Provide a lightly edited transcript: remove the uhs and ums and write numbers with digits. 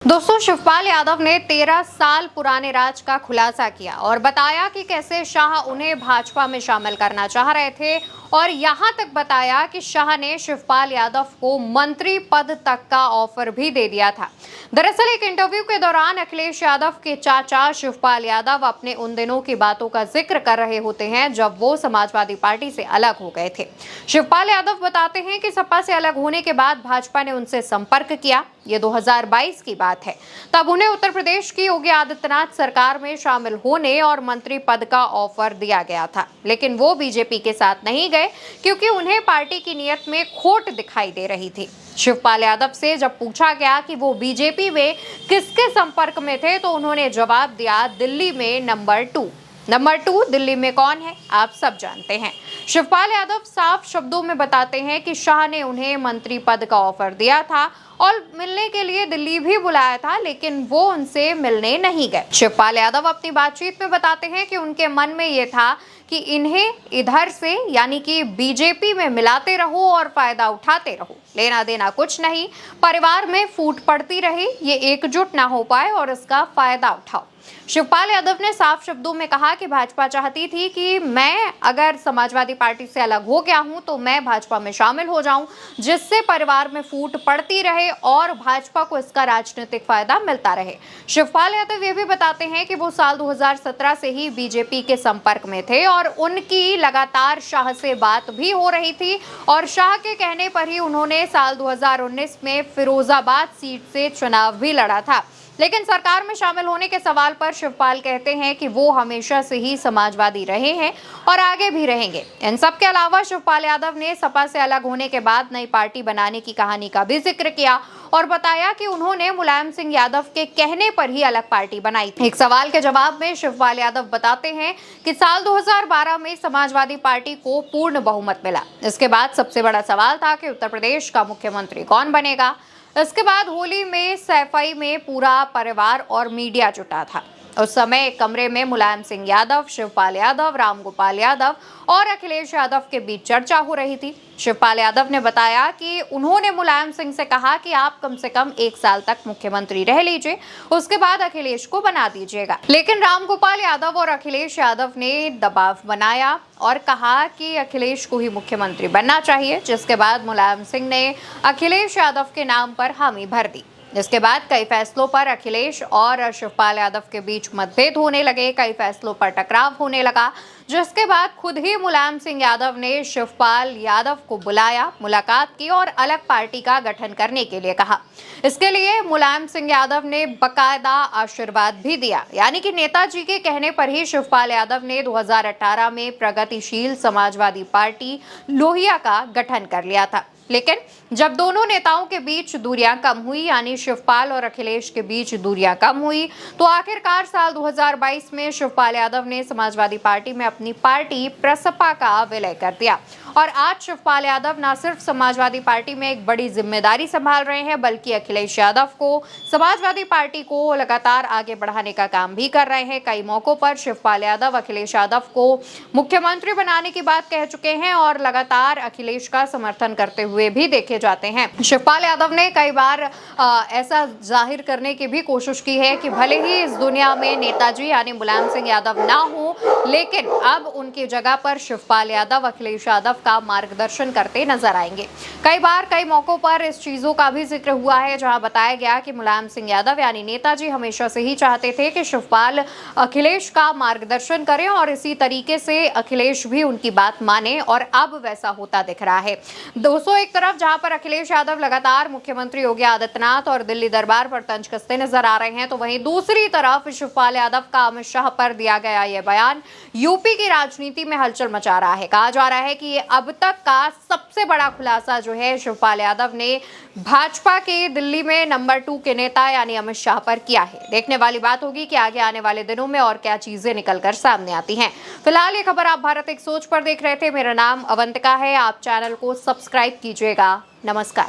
दोस्तों, शिवपाल यादव ने 13 साल पुराने राज का खुलासा किया और बताया कि कैसे शाह उन्हें भाजपा में शामिल करना चाह रहे थे और यहां तक बताया कि शाह ने शिवपाल यादव को मंत्री पद तक का ऑफर भी दे दिया था। दरअसल एक इंटरव्यू के दौरान अखिलेश यादव के चाचा शिवपाल यादव अपने उन दिनों की बातों का जिक्र कर रहे होते हैं जब वो समाजवादी पार्टी से अलग हो गए थे। शिवपाल यादव बताते हैं कि सपा से अलग होने के बाद भाजपा ने उनसे संपर्क किया। ये 2022 की बात है। तब उन्हें उत्तर प्रदेश की योगी आदित्यनाथ सरकार में शामिल होने और मंत्री पद का ऑफर दिया गया था, लेकिन वो बीजेपी के साथ नहीं गए क्योंकि उन्हें पार्टी की नीयत में खोट दिखाई दे रही थी। शिवपाल यादव से जब पूछा गया कि वो बीजेपी में किसके संपर्क में थे तो उन्होंने जवाब दिया, दिल्ली में नंबर 2 दिल्ली में कौन है आप सब जानते हैं। शिवपाल यादव साफ शब्दों में बताते हैं कि शाह ने उन्हें मंत्री पद का ऑफर दिया था और मिलने के लिए दिल्ली भी बुलाया था, लेकिन वो उनसे मिलने नहीं गए। शिवपाल यादव अपनी बातचीत में बताते हैं कि उनके मन में ये था कि इन्हें इधर से यानी कि बीजेपी में मिलाते रहो और फायदा उठाते रहो, लेना देना कुछ नहीं, परिवार में फूट पड़ती रही, ये एकजुट ना हो पाए और इसका फायदा उठाओ। शिवपाल यादव ने साफ शब्दों में कहा कि भाजपा चाहती थी कि मैं अगर समाजवादी पार्टी से अलग हो गया हूं तो मैं भाजपा में शामिल हो जाऊं, जिससे परिवार में फूट पड़ती रहे और भाजपा को इसका राजनीतिक फायदा मिलता रहे। शिवपाल यादव ये भी बताते हैं कि वो साल 2017 से ही बीजेपी के संपर्क में थे और उनकी लगातार शाह से बात भी हो रही थी और शाह के कहने पर ही उन्होंने साल 2019 में फिरोजाबाद सीट से चुनाव भी लड़ा था। लेकिन सरकार में शामिल होने के सवाल पर शिवपाल कहते हैं कि वो हमेशा से ही समाजवादी रहे हैं और आगे भी रहेंगे। इन सब के अलावा शिवपाल यादव ने सपा से अलग होने के बाद नई पार्टी बनाने की कहानी का भी जिक्र किया और बताया कि उन्होंने मुलायम सिंह यादव के कहने पर ही अलग पार्टी बनाई थी। एक सवाल के जवाब में शिवपाल यादव बताते हैं कि साल 2012 में समाजवादी पार्टी को पूर्ण बहुमत मिला। इसके बाद सबसे बड़ा सवाल था कि उत्तर प्रदेश का मुख्यमंत्री कौन बनेगा। इसके बाद होली में सैफई में पूरा परिवार और मीडिया जुटा था। उस समय एक कमरे में मुलायम सिंह यादव, शिवपाल यादव, रामगोपाल यादव और अखिलेश यादव के बीच चर्चा हो रही थी। शिवपाल यादव ने बताया कि उन्होंने मुलायम सिंह से कहा कि आप कम से कम 1 साल तक मुख्यमंत्री रह लीजिए, उसके बाद अखिलेश को बना दीजिएगा। लेकिन रामगोपाल यादव और अखिलेश यादव ने दबाव बनाया और कहा कि अखिलेश को ही मुख्यमंत्री बनना चाहिए, जिसके बाद मुलायम सिंह ने अखिलेश यादव के नाम पर हामी भर दी। इसके बाद कई फैसलों पर अखिलेश और शिवपाल यादव के बीच मतभेद होने लगे, कई फैसलों पर टकराव होने लगा, जिसके बाद खुद ही मुलायम सिंह यादव ने शिवपाल यादव को बुलाया, मुलाकात की और अलग पार्टी का गठन करने के लिए कहा। इसके लिए मुलायम सिंह यादव ने बकायदा आशीर्वाद भी दिया, यानी कि नेताजी के कहने पर ही शिवपाल यादव ने 2018 में प्रगतिशील समाजवादी पार्टी लोहिया का गठन कर लिया था। लेकिन जब दोनों नेताओं के बीच दूरियां कम हुई, यानी शिवपाल और अखिलेश के बीच दूरियां कम हुई, तो आखिरकार साल 2022 में शिवपाल यादव ने समाजवादी पार्टी में अपनी पार्टी प्रसपा का विलय कर दिया और आज शिवपाल यादव न सिर्फ समाजवादी पार्टी में एक बड़ी जिम्मेदारी संभाल रहे हैं, बल्कि अखिलेश यादव को समाजवादी पार्टी को लगातार आगे बढ़ाने का काम भी कर रहे हैं। कई मौकों पर शिवपाल यादव अखिलेश यादव को मुख्यमंत्री बनाने की बात कह चुके हैं और लगातार अखिलेश का समर्थन करते हुए भी देखे जाते हैं। शिवपाल यादव ने कई बार ऐसा जाहिर करने की भी कोशिश की है कि भले ही इस दुनिया में नेताजी यानी मुलायम सिंह यादव ना हो, लेकिन अब उनकी जगह पर शिवपाल यादव अखिलेश यादव का मार्गदर्शन करते नजर आएंगे। कई बार कई मौकों पर इस चीजों का भी जिक्र हुआ है, जहां बताया गया कि मुलायम सिंह यादव यानी नेताजी हमेशा से ही चाहते थे कि शिवपाल अखिलेश का मार्गदर्शन करें और इसी तरीके से अखिलेश भी उनकी बात माने और अब वैसा होता दिख रहा है। दोस्तों, एक तरफ जहां पर अखिलेश यादव लगातार मुख्यमंत्री योगी आदित्यनाथ और दिल्ली दरबार पर तंज कसते नजर आ रहे हैं, तो वहीं दूसरी तरफ शिवपाल यादव का अमित शाह पर दिया गया यह बयान यूपी की राजनीति में हलचल मचा रहा है। कहा जा रहा है कि ये अब तक का सबसे बड़ा खुलासा जो है शिवपाल यादव ने भाजपा के दिल्ली में नंबर 2 के नेता यानी अमित शाह पर किया है। देखने वाली बात होगी कि आगे आने वाले दिनों में और क्या चीजें निकलकर सामने आती हैं। फिलहाल ये खबर आप भारत एक सोच पर देख रहे थे। मेरा नाम अवंतिका है। आप चैनल को सब्सक्राइब कीजिएगा। नमस्कार।